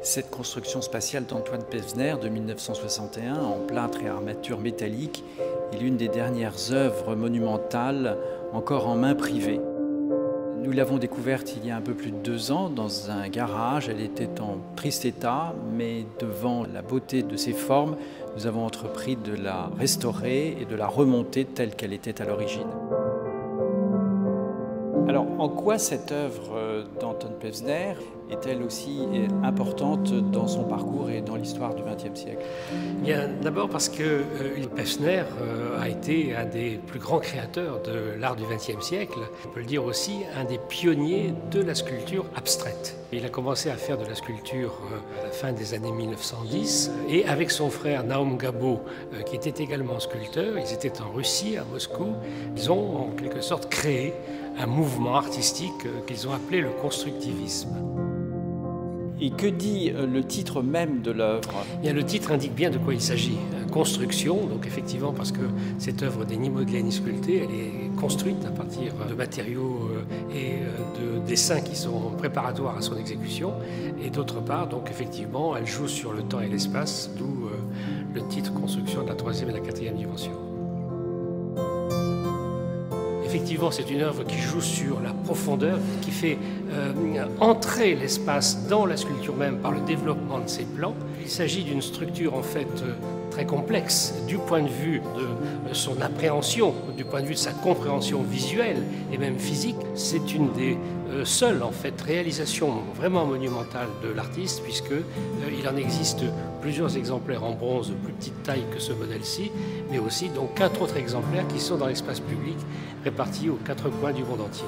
Cette construction spatiale d'Antoine Pevsner de 1961 en plâtre et armature métallique est l'une des dernières œuvres monumentales encore en main privée. Nous l'avons découverte il y a un peu plus de 2 ans dans un garage. Elle était en triste état, mais devant la beauté de ses formes, nous avons entrepris de la restaurer et de la remonter telle qu'elle était à l'origine. Alors, en quoi cette œuvre d'Antoine Pevsner est-elle aussi importante dans son parcours et dans l'histoire du XXe siècle? Bien, d'abord parce que Pevsner a été un des plus grands créateurs de l'art du XXe siècle. On peut le dire aussi, un des pionniers de la sculpture abstraite. Il a commencé à faire de la sculpture à la fin des années 1910 et avec son frère Naum Gabo, qui était également sculpteur, ils étaient en Russie, à Moscou. Ils ont en quelque sorte créé un mouvement artistique qu'ils ont appelé le constructivisme. Et que dit le titre même de l'œuvre? Le titre indique bien de quoi il s'agit. Construction, donc effectivement parce que cette œuvre n'est ni modelée ni sculptée, elle est construite à partir de matériaux et de dessins qui sont préparatoires à son exécution. Et d'autre part, donc effectivement, elle joue sur le temps et l'espace, d'où le titre Construction de la 3e et la 4e dimension. Effectivement, c'est une œuvre qui joue sur la profondeur, qui fait entrer l'espace dans la sculpture même par le développement de ses plans. Il s'agit d'une structure en fait très complexe du point de vue de son appréhension, du point de vue de sa compréhension visuelle et même physique. C'est une des seules en fait réalisations vraiment monumentales de l'artiste, puisque il en existe plusieurs exemplaires en bronze de plus petite taille que ce modèle-ci, mais aussi donc 4 autres exemplaires qui sont dans l'espace public répartis aux 4 coins du monde entier.